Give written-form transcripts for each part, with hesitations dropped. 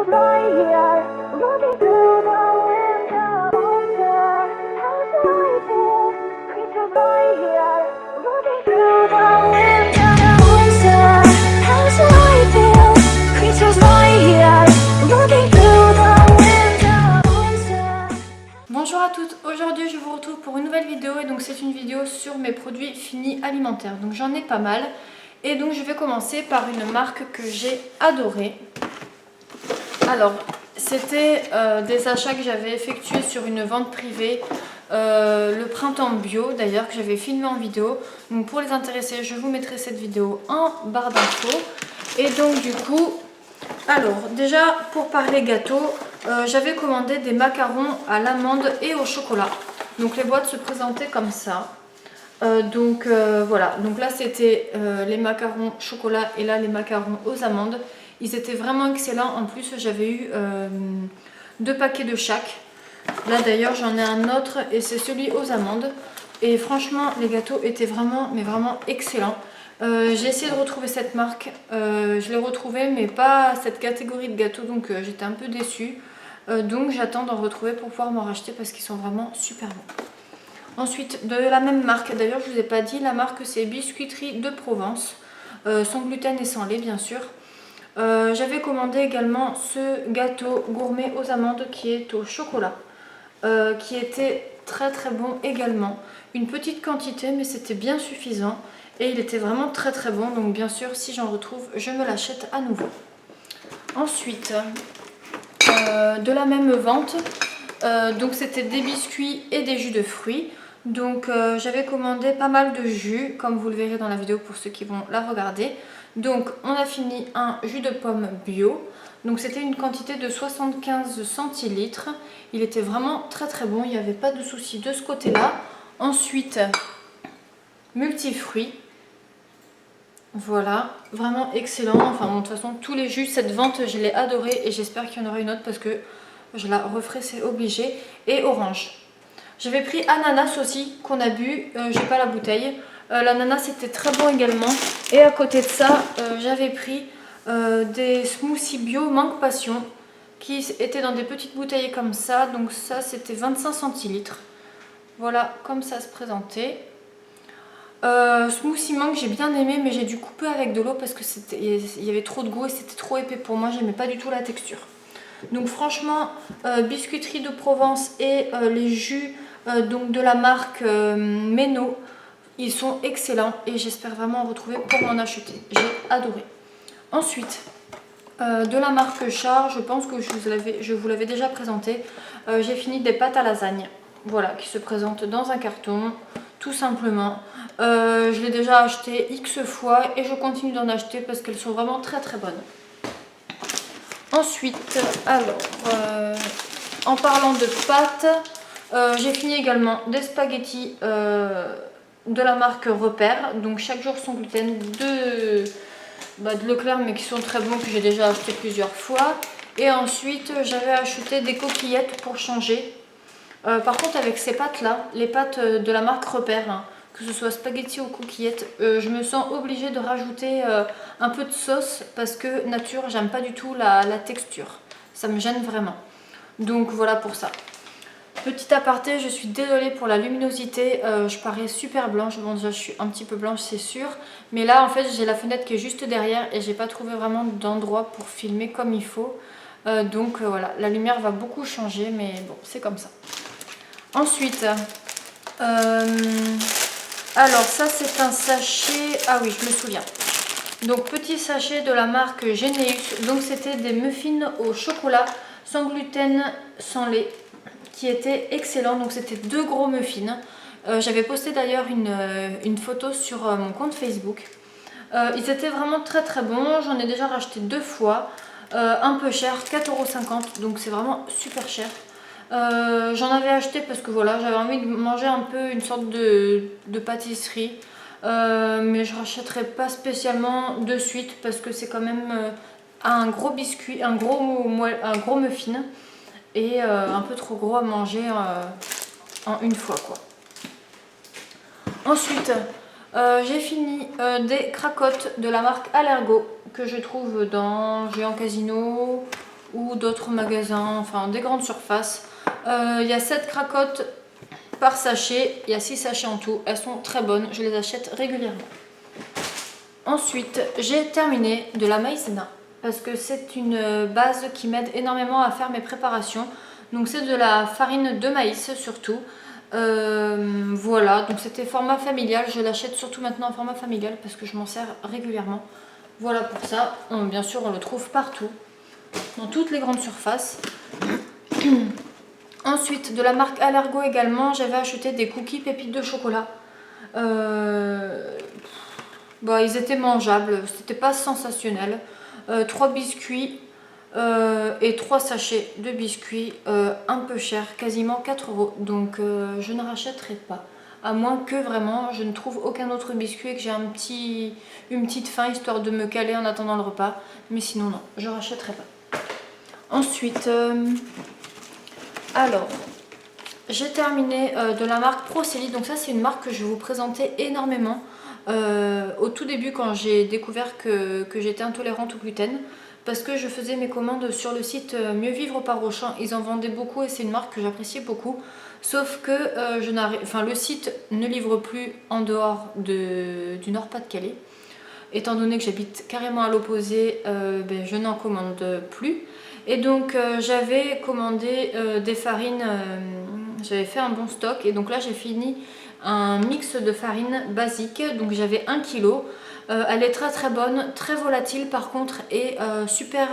Creatures lie here, looking through the window. Wonder how I feel. Creatures lie here, looking through the window. Wonder how I feel. Creatures lie here, looking through the window. Wonder. Bonjour à toutes, aujourd'hui je vous retrouve pour une nouvelle vidéo et donc c'est une vidéo sur mes produits finis alimentaires. Donc j'en ai pas mal et donc je vais commencer par une marque que j'ai adorée. Alors c'était des achats que j'avais effectués sur une vente privée le printemps bio d'ailleurs, que j'avais filmé en vidéo. Donc pour les intéressés je vous mettrai cette vidéo en barre d'infos. Et donc du coup, alors déjà pour parler gâteau, j'avais commandé des macarons à l'amande et au chocolat. Donc les boîtes se présentaient comme ça. Voilà, donc là c'était les macarons chocolat et là les macarons aux amandes. Ils étaient vraiment excellents. En plus j'avais eu 2 paquets de chaque. Là d'ailleurs j'en ai un autre et c'est celui aux amandes. Et franchement les gâteaux étaient vraiment, mais vraiment excellents. J'ai essayé de retrouver cette marque, je l'ai retrouvée mais pas cette catégorie de gâteaux, donc j'étais un peu déçue. Donc j'attends d'en retrouver pour pouvoir m'en racheter parce qu'ils sont vraiment super bons. Ensuite de la même marque, d'ailleurs je vous ai pas dit, la marque c'est Biscuiterie de Provence, sans gluten et sans lait bien sûr. J'avais commandé également ce gâteau gourmet aux amandes qui est au chocolat, qui était très très bon également. Une petite quantité mais c'était bien suffisant et il était vraiment très très bon, donc bien sûr si j'en retrouve je me l'achète à nouveau. Ensuite de la même vente, donc c'était des biscuits et des jus de fruits. Donc j'avais commandé pas mal de jus comme vous le verrez dans la vidéo pour ceux qui vont la regarder. Donc on a fini un jus de pomme bio, donc c'était une quantité de 75 centilitres. Il était vraiment très très bon, il n'y avait pas de souci de ce côté là. Ensuite multifruits, voilà, vraiment excellent. Enfin bon, de toute façon tous les jus, cette vente je l'ai adoré et j'espère qu'il y en aura une autre parce que je la referai, c'est obligé. Et orange. J'avais pris ananas aussi qu'on a bu, j'ai pas la bouteille. L'ananas c'était très bon également. Et à côté de ça, j'avais pris des smoothies bio mangue passion qui étaient dans des petites bouteilles comme ça. Donc ça c'était 25 centilitres. Voilà comme ça se présentait. Smoothie mangue j'ai bien aimé mais j'ai dû couper avec de l'eau parce que il y avait trop de goût et c'était trop épais pour moi, j'aimais pas du tout la texture. Donc franchement Biscuiterie de Provence et les jus donc de la marque Meno, ils sont excellents et j'espère vraiment en retrouver pour m'en acheter, j'ai adoré. Ensuite de la marque Char, je pense que je vous l'avais déjà présenté, j'ai fini des pâtes à lasagne, voilà, qui se présentent dans un carton tout simplement. Je l'ai déjà acheté X fois et je continue d'en acheter parce qu'elles sont vraiment très très bonnes. Ensuite, alors, en parlant de pâtes, j'ai fini également des spaghettis de la marque Repère, donc chaque jour sans gluten, de Leclerc mais qui sont très bons, que j'ai déjà acheté plusieurs fois. Et ensuite j'avais acheté des coquillettes pour changer. Par contre avec ces pâtes là, les pâtes de la marque Repère, hein, que ce soit spaghetti ou coquillettes, je me sens obligée de rajouter un peu de sauce parce que nature j'aime pas du tout la texture, ça me gêne vraiment. Donc voilà pour ça. Petit aparté, je suis désolée pour la luminosité, je parais super blanche, bon déjà je suis un petit peu blanche c'est sûr, mais là en fait j'ai la fenêtre qui est juste derrière et j'ai pas trouvé vraiment d'endroit pour filmer comme il faut, voilà, la lumière va beaucoup changer mais bon c'est comme ça. Ensuite, alors ça c'est un sachet, ah oui je me souviens, donc petit sachet de la marque Geneus, donc c'était des muffins au chocolat sans gluten, sans lait, qui était excellent. Donc c'était 2 gros muffins. J'avais posté d'ailleurs une photo sur mon compte Facebook. Ils étaient vraiment très très bons. J'en ai déjà racheté 2 fois. Un peu cher, 4,50 €. Donc c'est vraiment super cher. J'en avais acheté parce que voilà, j'avais envie de manger un peu une sorte de pâtisserie. Mais je rachèterai pas spécialement de suite parce que c'est quand même un gros biscuit, un gros muffin. Et un peu trop gros à manger en une fois quoi. Ensuite j'ai fini des cracottes de la marque Allergo que je trouve dans Géant Casino ou d'autres magasins, enfin des grandes surfaces. Il y a 7 cracottes par sachet, il y a 6 sachets en tout, elles sont très bonnes, je les achète régulièrement. Ensuite, j'ai terminé de la maïzena parce que c'est une base qui m'aide énormément à faire mes préparations. Donc c'est de la farine de maïs surtout. Voilà, donc c'était format familial, je l'achète surtout maintenant en format familial parce que je m'en sers régulièrement. Voilà pour ça, bien sûr on le trouve partout, dans toutes les grandes surfaces. Ensuite, de la marque Allergo également, j'avais acheté des cookies pépites de chocolat. Ils étaient mangeables, c'était pas sensationnel. 3 biscuits et 3 sachets de biscuits, un peu cher, quasiment 4 €. Donc je ne rachèterai pas. À moins que vraiment je ne trouve aucun autre biscuit et que j'ai une petite faim histoire de me caler en attendant le repas. Mais sinon non, je ne rachèterai pas. Ensuite, alors, j'ai terminé de la marque Proceli. Donc ça c'est une marque que je vais vous présenter énormément. Au tout début quand j'ai découvert que j'étais intolérante au gluten, parce que je faisais mes commandes sur le site Mieux Vivre par Auchan, ils en vendaient beaucoup et c'est une marque que j'appréciais beaucoup, sauf que le site ne livre plus en dehors du Nord-Pas-de-Calais. Étant donné que j'habite carrément à l'opposé, je n'en commande plus. Et donc j'avais commandé des farines, j'avais fait un bon stock et donc là j'ai fini un mix de farine basique, donc j'avais 1 kg. Elle est très très bonne, très volatile par contre et super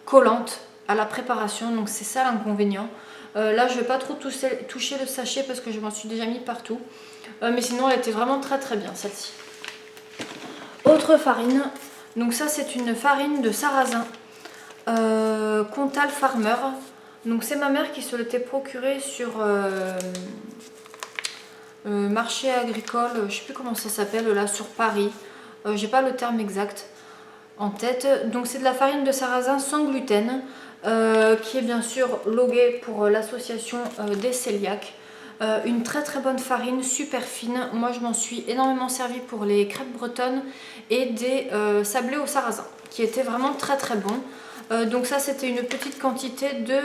collante à la préparation, donc c'est ça l'inconvénient. Là je vais pas trop toucher le sachet parce que je m'en suis déjà mis partout, mais sinon elle était vraiment très très bien celle-ci. Autre farine, donc ça c'est une farine de sarrasin, Comtal Farmer. Donc c'est ma mère qui se l'était procurée sur marché agricole, je sais plus comment ça s'appelle là, sur Paris. J'ai pas le terme exact en tête. Donc c'est de la farine de sarrasin sans gluten, qui est bien sûr loguée pour l'association des cœliaques. Une très très bonne farine, super fine. Moi je m'en suis énormément servi pour les crêpes bretonnes et des sablés au sarrasin, qui étaient vraiment très très bons. Donc ça c'était une petite quantité de...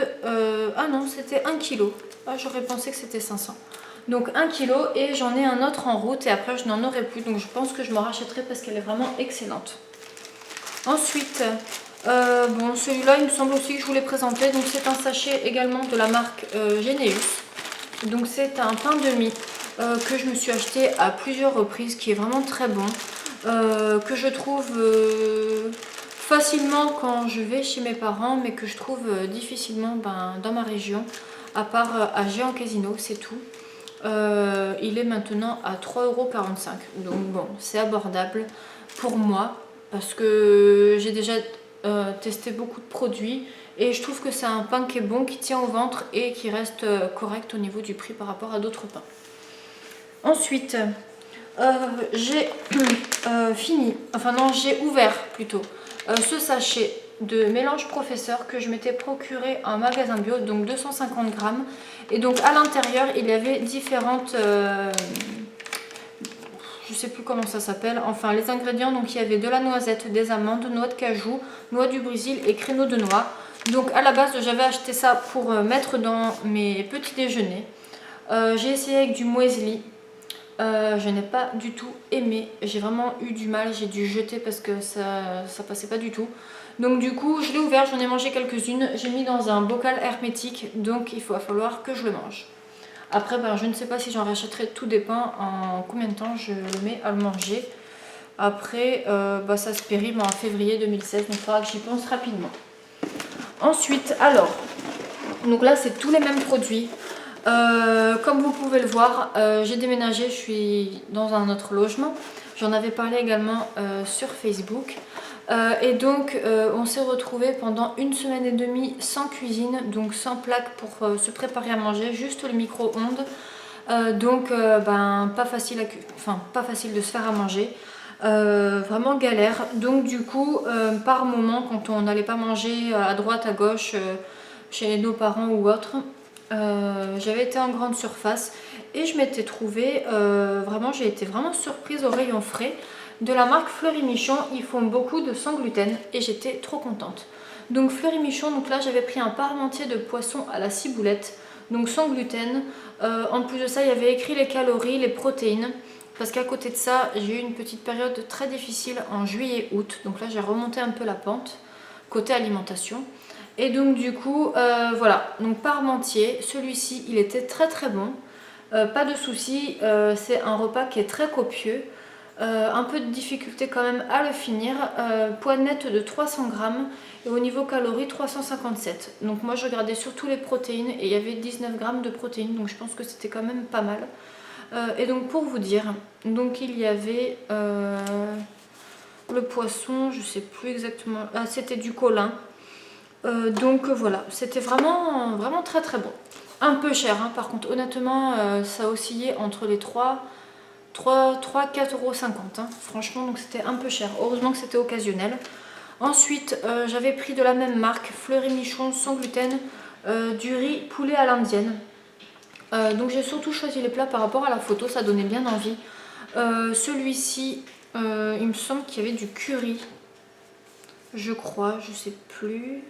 ah non, c'était 1 kg. Ah, j'aurais pensé que c'était 500. Donc 1 kg et j'en ai un autre en route et après je n'en aurai plus. Donc je pense que je m'en rachèterai parce qu'elle est vraiment excellente. Ensuite, celui-là il me semble aussi que je vous l'ai présenté. Donc c'est un sachet également de la marque Geneus. Donc c'est un pain de mie que je me suis acheté à plusieurs reprises, qui est vraiment très bon. Que je trouve facilement quand je vais chez mes parents, mais que je trouve difficilement dans ma région, à part à Géant Casino, c'est tout. Il est maintenant à 3,45 €. Donc bon, c'est abordable pour moi parce que j'ai déjà testé beaucoup de produits et je trouve que c'est un pain qui est bon, qui tient au ventre et qui reste correct au niveau du prix par rapport à d'autres pains. Ensuite, j'ai j'ai ouvert plutôt ce sachet de mélange professeur que je m'étais procuré en magasin bio, donc 250 grammes. Et donc à l'intérieur il y avait différentes, je sais plus comment ça s'appelle, enfin les ingrédients. Donc il y avait de la noisette, des amandes, noix de cajou, noix du Brésil et créneaux de noix. Donc à la base j'avais acheté ça pour mettre dans mes petits déjeuners. J'ai essayé avec du muesli. Je n'ai pas du tout aimé, j'ai vraiment eu du mal, j'ai dû jeter parce que ça passait pas du tout. Donc du coup je l'ai ouvert, j'en ai mangé quelques-unes, j'ai mis dans un bocal hermétique, donc il va falloir que je le mange. Après je ne sais pas si j'en rachèterai, tout dépend en combien de temps je le mets à le manger. Après ça se périme en février 2016, donc il faudra que j'y pense rapidement. Ensuite donc là c'est tous les mêmes produits. Comme vous pouvez le voir, j'ai déménagé, je suis dans un autre logement. J'en avais parlé également sur Facebook. Et donc on s'est retrouvé pendant 1 semaine et demie sans cuisine, donc sans plaque pour se préparer à manger, juste le micro-ondes. Pas facile de se faire à manger. Vraiment galère. Donc du coup par moment, quand on n'allait pas manger à droite à gauche chez nos parents ou autres, j'avais été en grande surface et je m'étais trouvée j'ai été vraiment surprise au rayon frais de la marque Fleury Michon. Ils font beaucoup de sans gluten et j'étais trop contente. Donc Fleury Michon, donc là j'avais pris un parmentier de poisson à la ciboulette, donc sans gluten. En plus de ça, il y avait écrit les calories, les protéines. Parce qu'à côté de ça, j'ai eu une petite période très difficile en juillet-août. Donc là, j'ai remonté un peu la pente, côté alimentation. Et donc du coup, voilà. Donc parmentier, celui-ci, il était très très bon. Pas de souci, c'est un repas qui est très copieux. Un peu de difficulté quand même à le finir. Poids net de 300 grammes et au niveau calories 357. Donc moi je regardais surtout les protéines et il y avait 19 grammes de protéines. Donc je pense que c'était quand même pas mal. Et donc pour vous dire, donc il y avait le poisson, je sais plus exactement, ah c'était du colin. Donc voilà, c'était vraiment, vraiment très très bon. Un peu cher hein, par contre, honnêtement ça oscillait entre les 4,50 €. Hein. Franchement, donc c'était un peu cher. Heureusement que c'était occasionnel. Ensuite, j'avais pris de la même marque, Fleury Michon sans gluten, du riz poulet à l'indienne. Donc j'ai surtout choisi les plats par rapport à la photo, ça donnait bien envie. Celui-ci, il me semble qu'il y avait du curry. Je crois, je sais plus.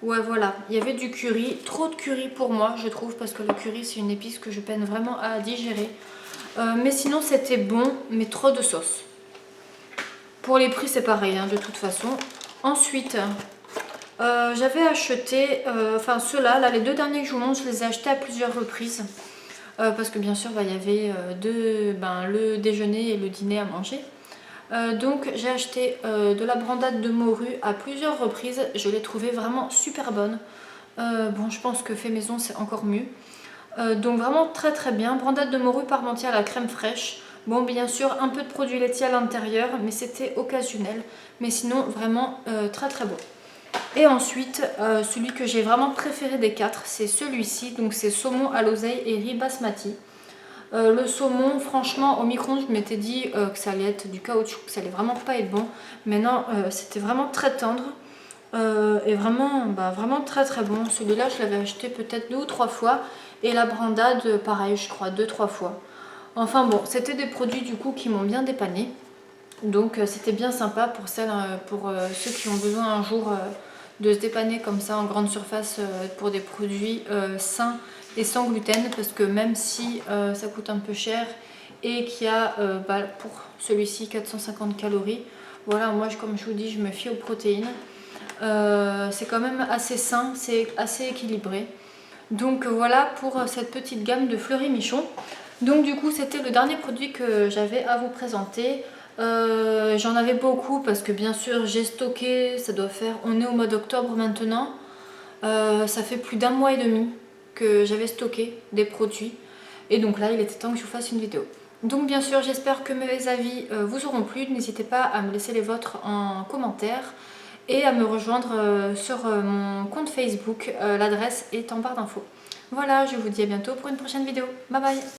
Ouais voilà, il y avait du curry. Trop de curry pour moi, je trouve, parce que le curry c'est une épice que je peine vraiment à digérer. Mais sinon c'était bon, mais trop de sauce. Pour les prix c'est pareil hein, de toute façon. Ensuite, j'avais acheté, enfin ceux-là, là, les deux derniers que je vous montre, je les ai achetés à plusieurs reprises. Parce que bien sûr il y avait le déjeuner et le dîner à manger. Donc j'ai acheté de la brandade de morue à plusieurs reprises. Je l'ai trouvée vraiment super bonne. Bon, je pense que fait maison c'est encore mieux. Donc vraiment très très bien. Brandade de morue parmentier à la crème fraîche. Bon, bien sûr un peu de produits laitiers à l'intérieur, mais c'était occasionnel. Mais sinon vraiment très très bon. Et ensuite celui que j'ai vraiment préféré des quatre, c'est celui-ci. Donc c'est saumon à l'oseille et riz basmati. Le saumon, franchement, au micro-ondes, je m'étais dit que ça allait être du caoutchouc, que ça allait vraiment pas être bon. Mais non, c'était vraiment très tendre et vraiment, vraiment très très bon. Celui-là, je l'avais acheté peut-être 2 ou 3 fois. Et la brandade, pareil, je crois, 2-3 fois. Enfin bon, c'était des produits du coup qui m'ont bien dépanné. Donc c'était bien sympa pour ceux qui ont besoin un jour de se dépanner comme ça en grande surface pour des produits sains et sans gluten, parce que même si ça coûte un peu cher et qu'il y a pour celui-ci 450 calories, voilà, moi comme je vous dis, je me fie aux protéines. C'est quand même assez sain, c'est assez équilibré. Donc voilà pour cette petite gamme de Fleury Michon. Donc du coup c'était le dernier produit que j'avais à vous présenter. J'en avais beaucoup parce que bien sûr j'ai stocké, ça doit faire, on est au mois d'octobre maintenant, ça fait plus d'1 mois et demi que j'avais stocké des produits et donc là il était temps que je vous fasse une vidéo. Donc bien sûr j'espère que mes avis vous auront plu, n'hésitez pas à me laisser les vôtres en commentaire et à me rejoindre sur mon compte Facebook, l'adresse est en barre d'infos. Voilà, je vous dis à bientôt pour une prochaine vidéo, bye bye.